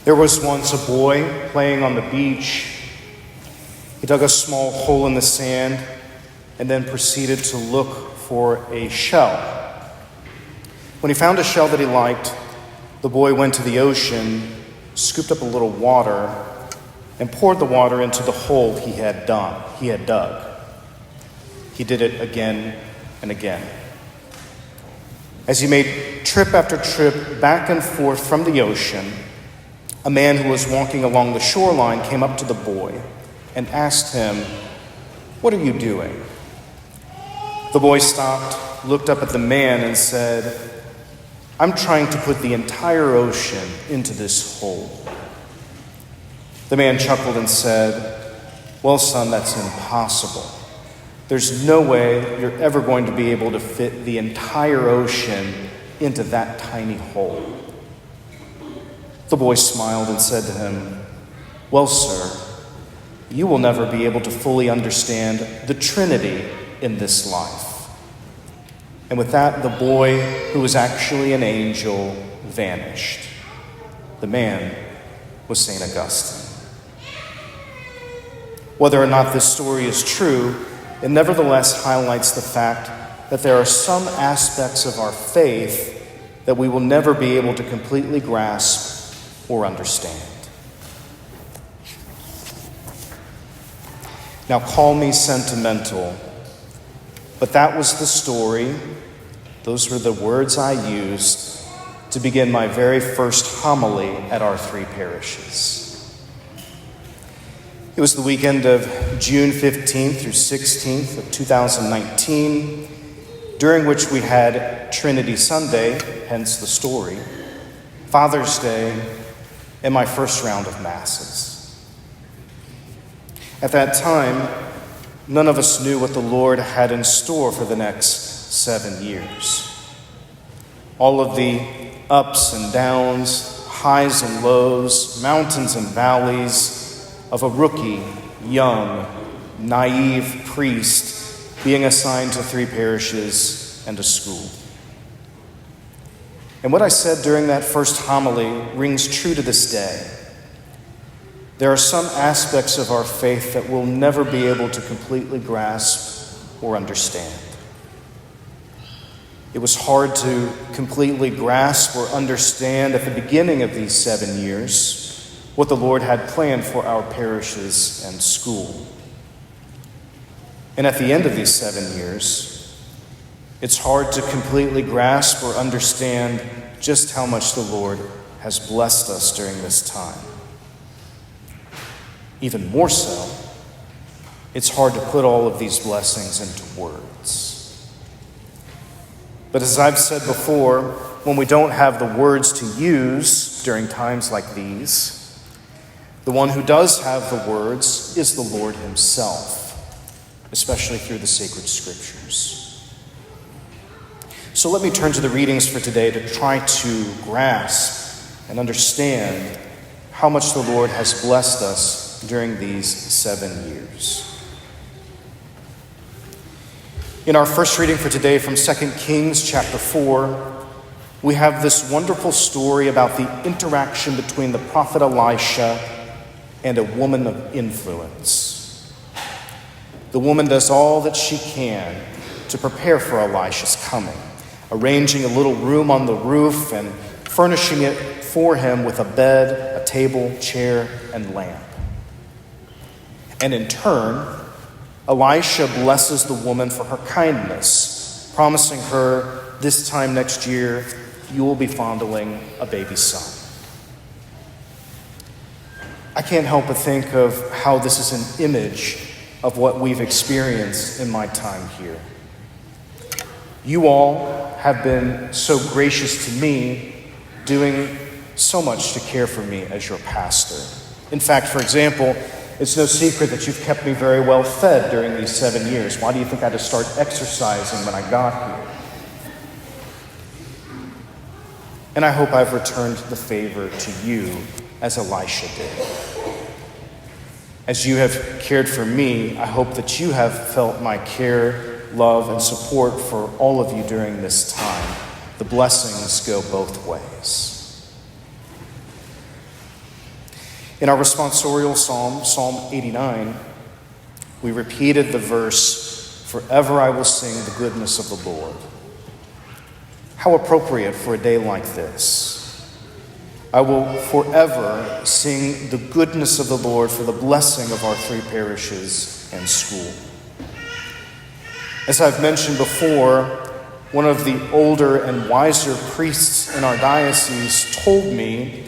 There was once a boy playing on the beach. He dug a small hole in the sand and then proceeded to look for a shell. When he found a shell that he liked, the boy went to the ocean, scooped up a little water, and poured the water into the hole he had dug. He did it again and again. As he made trip after trip back and forth from the ocean, a man who was walking along the shoreline came up to the boy and asked him, "What are you doing?" The boy stopped, looked up at the man, and said, "I'm trying to put the entire ocean into this hole." The man chuckled and said, "Well, son, that's impossible. There's no way you're ever going to be able to fit the entire ocean into that tiny hole." The boy smiled and said to him, "Well, sir, you will never be able to fully understand the Trinity in this life." And with that, the boy, who was actually an angel, vanished. The man was St. Augustine. Whether or not this story is true, it nevertheless highlights the fact that there are some aspects of our faith that we will never be able to completely grasp or understand. Now, call me sentimental, but that was the story. Those were the words I used to begin my very first homily at our three parishes. It was the weekend of June 15th through 16th of 2019, during which we had Trinity Sunday, hence the story, Father's Day, and my first round of Masses. At that time, none of us knew what the Lord had in store for the next 7 years. All of the ups and downs, highs and lows, mountains and valleys of a rookie, young, naive priest being assigned to three parishes and a school. And what I said during that first homily rings true to this day. There are some aspects of our faith that we'll never be able to completely grasp or understand. It was hard to completely grasp or understand at the beginning of these 7 years what the Lord had planned for our parishes and school. And at the end of these 7 years, it's hard to completely grasp or understand just how much the Lord has blessed us during this time. Even more so, it's hard to put all of these blessings into words. But as I've said before, when we don't have the words to use during times like these, the one who does have the words is the Lord himself, especially through the sacred scriptures. So let me turn to the readings for today to try to grasp and understand how much the Lord has blessed us during these 7 years. In our first reading for today from 2 Kings chapter 4, we have this wonderful story about the interaction between the prophet Elisha and a woman of influence. The woman does all that she can to prepare for Elisha's coming, arranging a little room on the roof and furnishing it for him with a bed, a table, chair, and lamp. And in turn, Elisha blesses the woman for her kindness, promising her this time next year, you will be fondling a baby son. I can't help but think of how this is an image of what we've experienced in my time here. You all have been so gracious to me, doing so much to care for me as your pastor. In fact, for example, it's no secret that you've kept me very well fed during these 7 years. Why do you think I had to start exercising when I got here? And I hope I've returned the favor to you as Elisha did. As you have cared for me, I hope that you have felt my care, love, and support for all of you during this time. The blessings go both ways. In our responsorial psalm, Psalm 89, we repeated the verse, "Forever I will sing the goodness of the Lord." How appropriate for a day like this. I will forever sing the goodness of the Lord for the blessing of our 3 parishes and school. As I've mentioned before, one of the older and wiser priests in our diocese told me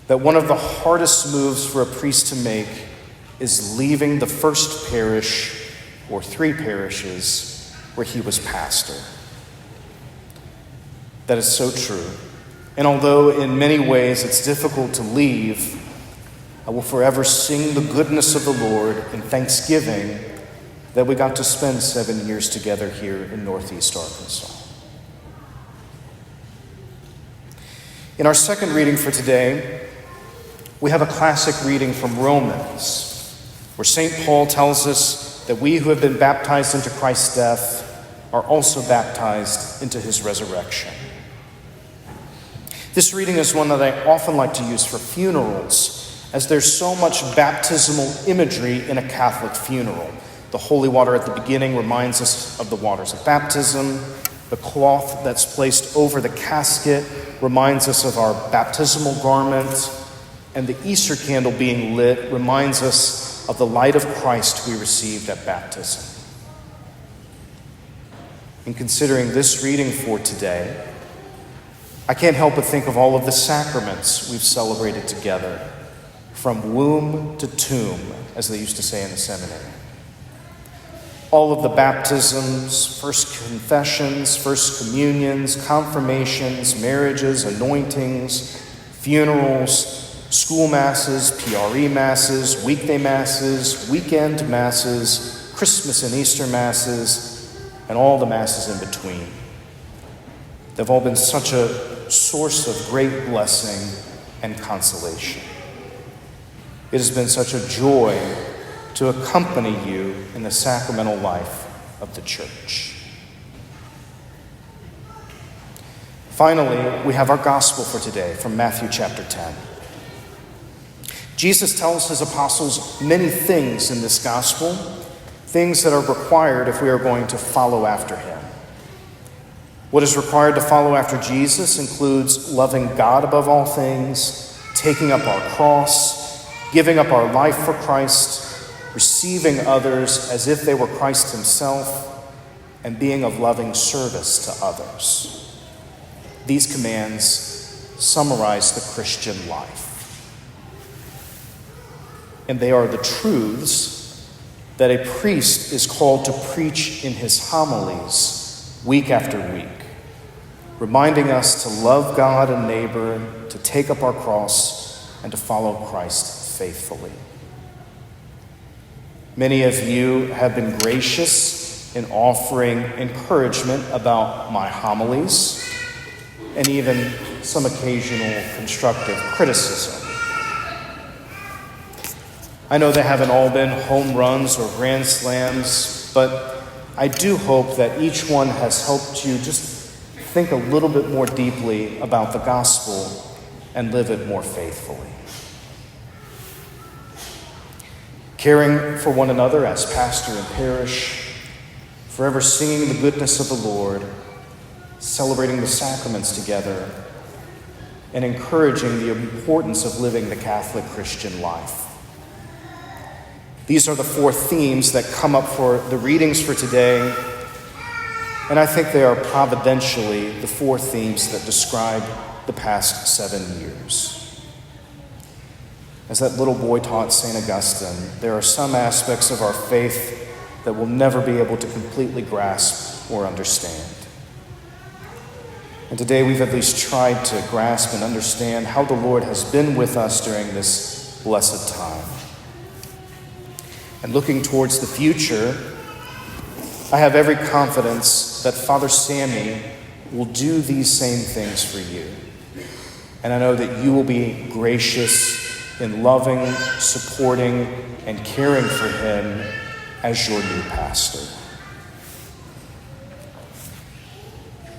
that one of the hardest moves for a priest to make is leaving the first parish or 3 parishes where he was pastor. That is so true. And although in many ways it's difficult to leave, I will forever sing the goodness of the Lord in thanksgiving that we got to spend 7 years together here in Northeast Arkansas. In our second reading for today, we have a classic reading from Romans, where St. Paul tells us that we who have been baptized into Christ's death are also baptized into his resurrection. This reading is one that I often like to use for funerals, as there's so much baptismal imagery in a Catholic funeral. The holy water at the beginning reminds us of the waters of baptism. The cloth that's placed over the casket reminds us of our baptismal garment. And the Easter candle being lit reminds us of the light of Christ we received at baptism. In considering this reading for today, I can't help but think of all of the sacraments we've celebrated together, from womb to tomb, as they used to say in the seminary. All of the baptisms, first confessions, first communions, confirmations, marriages, anointings, funerals, school masses, PRE masses, weekday masses, weekend masses, Christmas and Easter masses, and all the masses in between. They've all been such a source of great blessing and consolation. It has been such a joy to accompany you in the sacramental life of the Church. Finally, we have our gospel for today from Matthew chapter 10. Jesus tells his apostles many things in this gospel, things that are required if we are going to follow after him. What is required to follow after Jesus includes loving God above all things, taking up our cross, giving up our life for Christ, receiving others as if they were Christ himself, and being of loving service to others. These commands summarize the Christian life. And they are the truths that a priest is called to preach in his homilies week after week, reminding us to love God and neighbor, to take up our cross, and to follow Christ faithfully. Many of you have been gracious in offering encouragement about my homilies, and even some occasional constructive criticism. I know they haven't all been home runs or grand slams, but I do hope that each one has helped you just think a little bit more deeply about the gospel and live it more faithfully. Caring for one another as pastor and parish, forever singing the goodness of the Lord, celebrating the sacraments together, and encouraging the importance of living the Catholic Christian life. These are the 4 themes that come up for the readings for today, and I think they are providentially the 4 themes that describe the past 7 years. As that little boy taught St. Augustine, there are some aspects of our faith that we'll never be able to completely grasp or understand. And today we've at least tried to grasp and understand how the Lord has been with us during this blessed time. And looking towards the future, I have every confidence that Father Sammy will do these same things for you. And I know that you will be gracious in loving, supporting, and caring for him as your new pastor.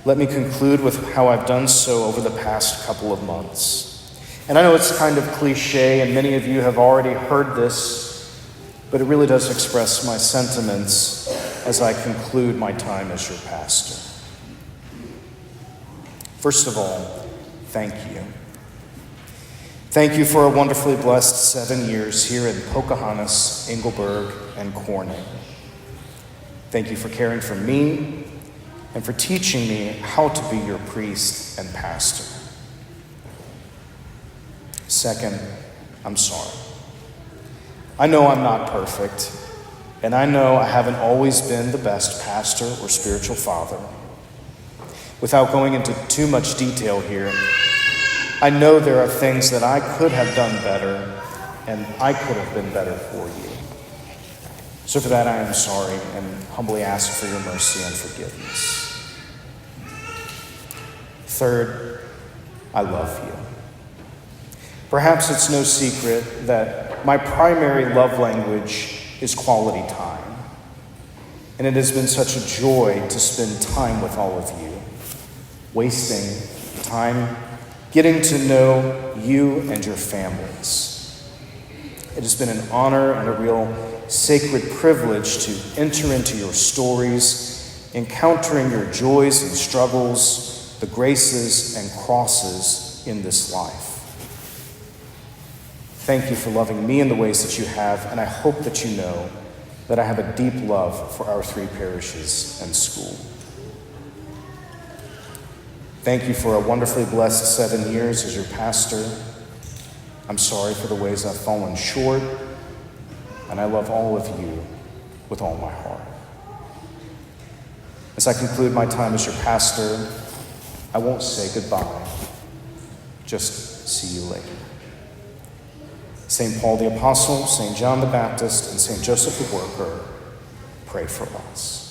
Let me conclude with how I've done so over the past couple of months. And I know it's kind of cliche, and many of you have already heard this, but it really does express my sentiments as I conclude my time as your pastor. First of all, thank you. Thank you for a wonderfully blessed 7 years here in Pocahontas, Engelberg, and Corning. Thank you for caring for me and for teaching me how to be your priest and pastor. Second, I'm sorry. I know I'm not perfect, and I know I haven't always been the best pastor or spiritual father. Without going into too much detail here, I know there are things that I could have done better, and I could have been better for you. So for that, I am sorry and humbly ask for your mercy and forgiveness. Third, I love you. Perhaps it's no secret that my primary love language is quality time. And it has been such a joy to spend time with all of you, wasting time getting to know you and your families. It has been an honor and a real sacred privilege to enter into your stories, encountering your joys and struggles, the graces and crosses in this life. Thank you for loving me in the ways that you have, and I hope that you know that I have a deep love for our 3 parishes and school. Thank you for a wonderfully blessed 7 years as your pastor. I'm sorry for the ways I've fallen short, and I love all of you with all my heart. As I conclude my time as your pastor, I won't say goodbye, just see you later. St. Paul the Apostle, St. John the Baptist, and St. Joseph the Worker, pray for us.